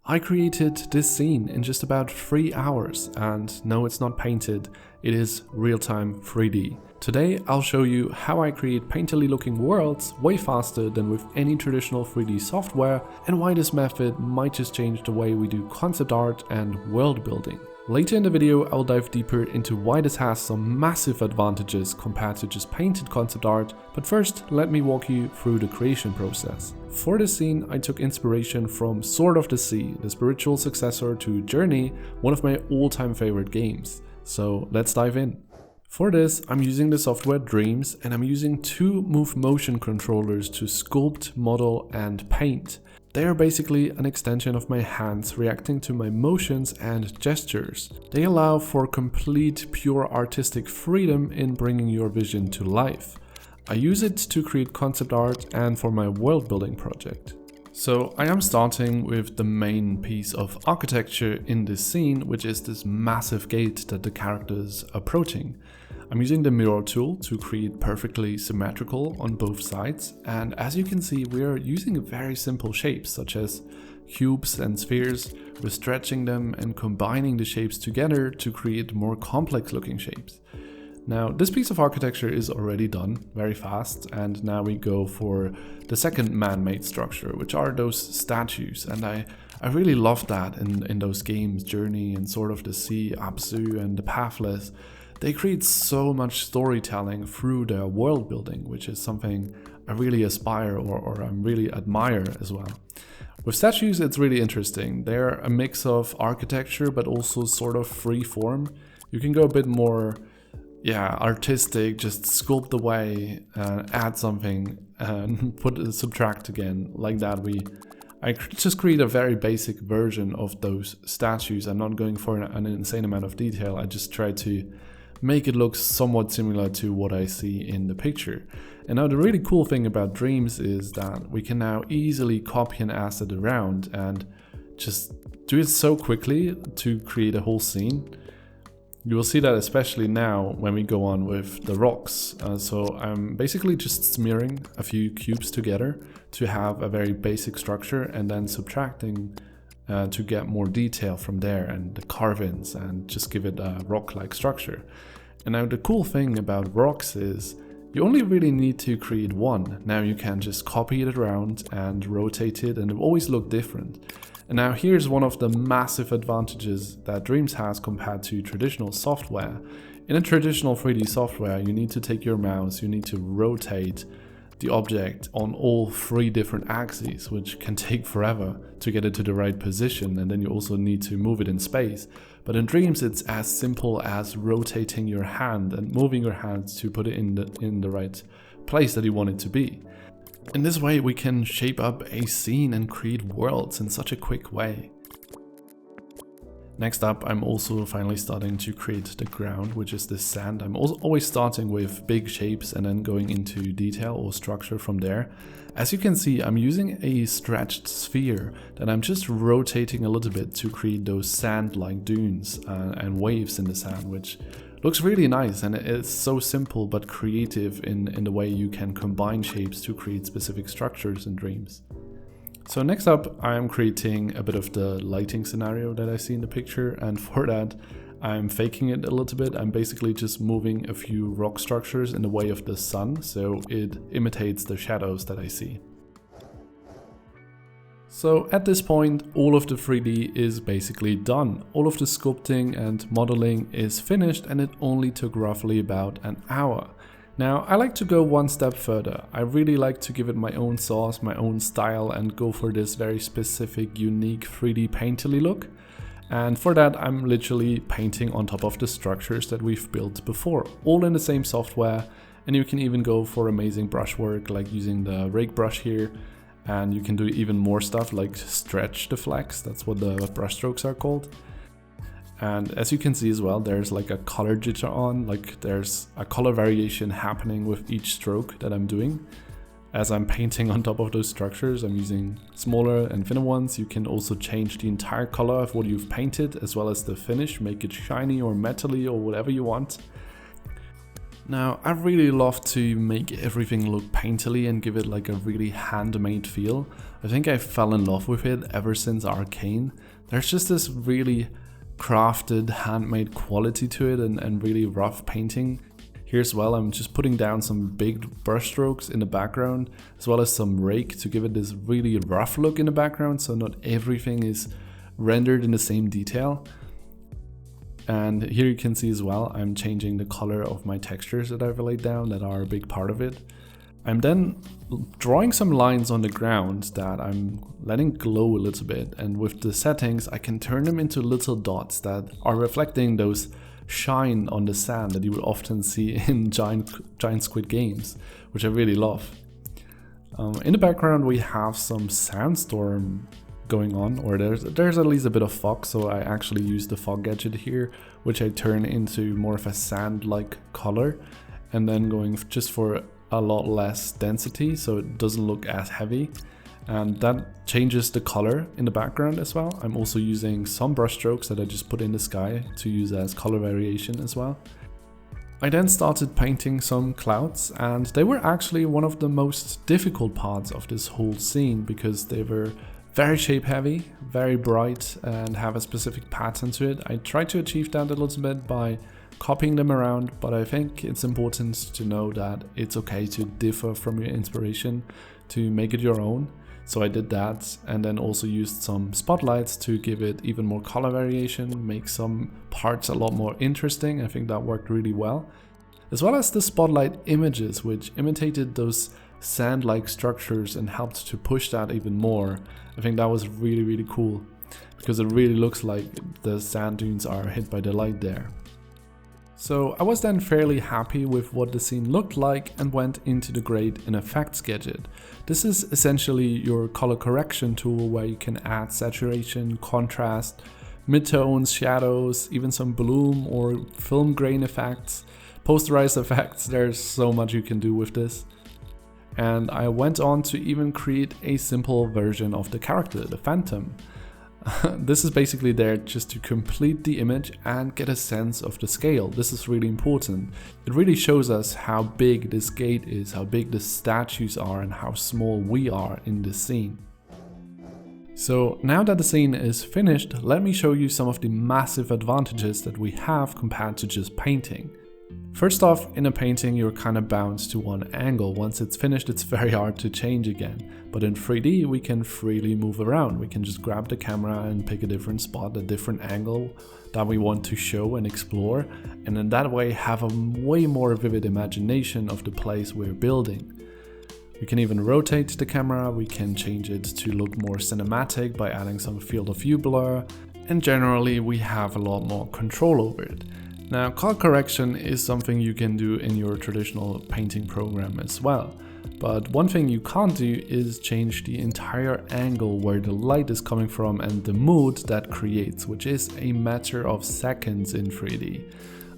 I created this scene in just about 3 hours, and no, it's not painted, it is real-time 3D. Today I'll show you how I create painterly looking worlds way faster than with any traditional 3D software, and why this method might just change the way we do concept art and world building. Later in the video I'll dive deeper into why this has some massive advantages compared to just painted concept art, but first let me walk you through the creation process. For this scene I took inspiration from Sword of the Sea, the spiritual successor to Journey, one of my all-time favorite games. So let's dive in. For this I'm using the software Dreams, and I'm using two move motion controllers to sculpt, model and paint. They are basically an extension of my hands reacting to my motions and gestures. They allow for complete pure artistic freedom in bringing your vision to life. I use it to create concept art and for my world building project. So I am starting with the main piece of architecture in this scene, which is this massive gate that the characters are approaching. I'm using the mirror tool to create perfectly symmetrical on both sides, and as you can see we are using very simple shapes such as cubes and spheres. We're stretching them and combining the shapes together to create more complex looking shapes. Now this piece of architecture is already done very fast, and now we go for the second man-made structure, which are those statues, and I really love that in those games, Journey and Sword of the Sea, Abzu and The Pathless. They create so much storytelling through their world building, which is something I really aspire or I really admire as well. With statues it's really interesting. They're a mix of architecture but also sort of free form. You can go a bit more artistic, just sculpt away, add something and subtract again. Like that I just create a very basic version of those statues. I'm not going for an insane amount of detail. I just try to make it look somewhat similar to what I see in the picture. And now the really cool thing about Dreams is that we can now easily copy an asset around and just do it so quickly to create a whole scene. You will see that especially now when we go on with the rocks. So I'm basically just smearing a few cubes together to have a very basic structure, and then subtracting to get more detail from there and the carvings and just give it a rock-like structure. And now the cool thing about rocks is you only really need to create one. Now you can just copy it around and rotate it, and it will always look different. And now here's one of the massive advantages that Dreams has compared to traditional software. In a traditional 3D software you need to take your mouse, you need to rotate the object on all three different axes, which can take forever to get it to the right position, and then you also need to move it in space. But in Dreams it's as simple as rotating your hand and moving your hands to put it in the right place that you want it to be. In this way we can shape up a scene and create worlds in such a quick way. Next up, I'm also finally starting to create the ground, which is this sand. I'm also always starting with big shapes and then going into detail or structure from there. As you can see, I'm using a stretched sphere that I'm just rotating a little bit to create those sand-like dunes and waves in the sand, which looks really nice, and it's so simple but creative in the way you can combine shapes to create specific structures in Dreams. So next up I am creating a bit of the lighting scenario that I see in the picture, and for that I'm faking it a little bit. I'm basically just moving a few rock structures in the way of the sun so it imitates the shadows that I see. So at this point all of the 3D is basically done. All of the sculpting and modeling is finished, and it only took roughly about an hour. Now I like to go one step further. I really like to give it my own sauce, my own style, and go for this very specific, unique 3D painterly look. And for that I'm literally painting on top of the structures that we've built before, all in the same software. And you can even go for amazing brushwork like using the rake brush here, and you can do even more stuff like stretch the flex. That's what the brush strokes are called. And as you can see as well, there's like a color jitter on, like there's a color variation happening with each stroke that I'm doing. As I'm painting on top of those structures, I'm using smaller and thinner ones. You can also change the entire color of what you've painted as well as the finish, make it shiny or metally or whatever you want. Now, I really love to make everything look painterly and give it like a really handmade feel. I think I fell in love with it ever since Arcane. There's just this really crafted, handmade quality to it and really rough painting. Here as well, I'm just putting down some big brushstrokes in the background, as well as some rake to give it this really rough look in the background, so not everything is rendered in the same detail. And here you can see as well, I'm changing the color of my textures that I've laid down that are a big part of it. I'm then drawing some lines on the ground that I'm letting glow a little bit, and with the settings I can turn them into little dots that are reflecting those shine on the sand that you will often see in giant squid games, which I really love. In the background we have some sandstorm going on, or there's at least a bit of fog, so I actually use the fog gadget here, which I turn into more of a sand-like color, and then going just for a lot less density so it doesn't look as heavy, and that changes the color in the background as well. I'm also using some brush strokes that I just put in the sky to use as color variation as well. I then started painting some clouds, and they were actually one of the most difficult parts of this whole scene because they were very shape heavy, very bright, and have a specific pattern to it. I tried to achieve that a little bit by copying them around, but I think it's important to know that it's okay to differ from your inspiration to make it your own. So I did that, and then also used some spotlights to give it even more color variation, make some parts a lot more interesting. I think that worked really well. As well as the spotlight images, which imitated those sand-like structures and helped to push that even more. I think that was really cool, because it really looks like the sand dunes are hit by the light there. So I was then fairly happy with what the scene looked like and went into the Grade in Effects gadget. This is essentially your color correction tool where you can add saturation, contrast, midtones, shadows, even some bloom or film grain effects, posterized effects. There's so much you can do with this. And I went on to even create a simple version of the character, the Phantom. This is basically there just to complete the image and get a sense of the scale. This is really important. It really shows us how big this gate is, how big the statues are, and how small we are in this scene. So now that the scene is finished, let me show you some of the massive advantages that we have compared to just painting. First off, in a painting you're kind of bound to one angle. Once it's finished, it's very hard to change again. But in 3D we can freely move around. We can just grab the camera and pick a different spot, a different angle that we want to show and explore, and in that way have a way more vivid imagination of the place we're building. We can even rotate the camera, we can change it to look more cinematic by adding some field of view blur, and generally we have a lot more control over it. Now, color correction is something you can do in your traditional painting program as well. But one thing you can't do is change the entire angle where the light is coming from and the mood that creates, which is a matter of seconds in 3D.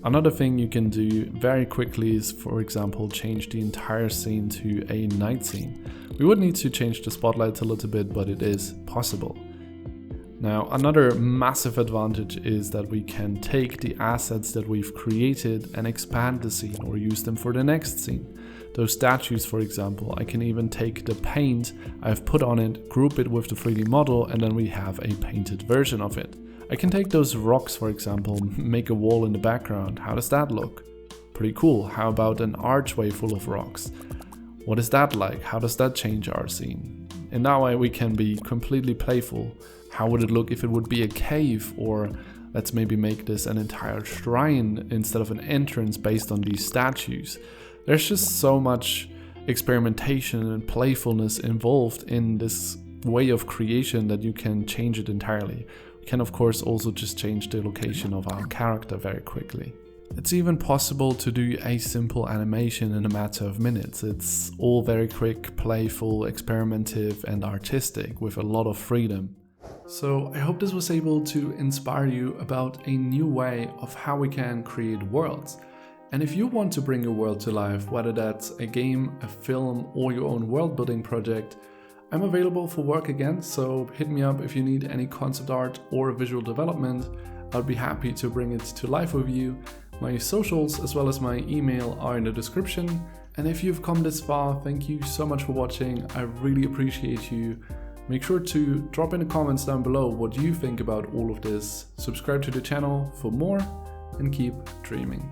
Another thing you can do very quickly is, for example, change the entire scene to a night scene. We would need to change the spotlights a little bit, but it is possible. Now, another massive advantage is that we can take the assets that we've created and expand the scene or use them for the next scene. Those statues, for example, I can even take the paint I've put on it, group it with the 3D model, and then we have a painted version of it. I can take those rocks, for example, make a wall in the background. How does that look? Pretty cool. How about an archway full of rocks? What is that like? How does that change our scene? In that way we can be completely playful. How would it look if it would be a cave, or let's maybe make this an entire shrine instead of an entrance based on these statues. There's just so much experimentation and playfulness involved in this way of creation that you can change it entirely. We can of course also just change the location of our character very quickly. It's even possible to do a simple animation in a matter of minutes. It's all very quick, playful, experimentative and artistic with a lot of freedom. So I hope this was able to inspire you about a new way of how we can create worlds. And if you want to bring your world to life, whether that's a game, a film, or your own world building project, I'm available for work again, so hit me up if you need any concept art or visual development. I'll be happy to bring it to life with you. My socials as well as my email are in the description. And if you've come this far, thank you so much for watching. I really appreciate you. Make sure to drop in the comments down below what you think about all of this. Subscribe to the channel for more and keep dreaming.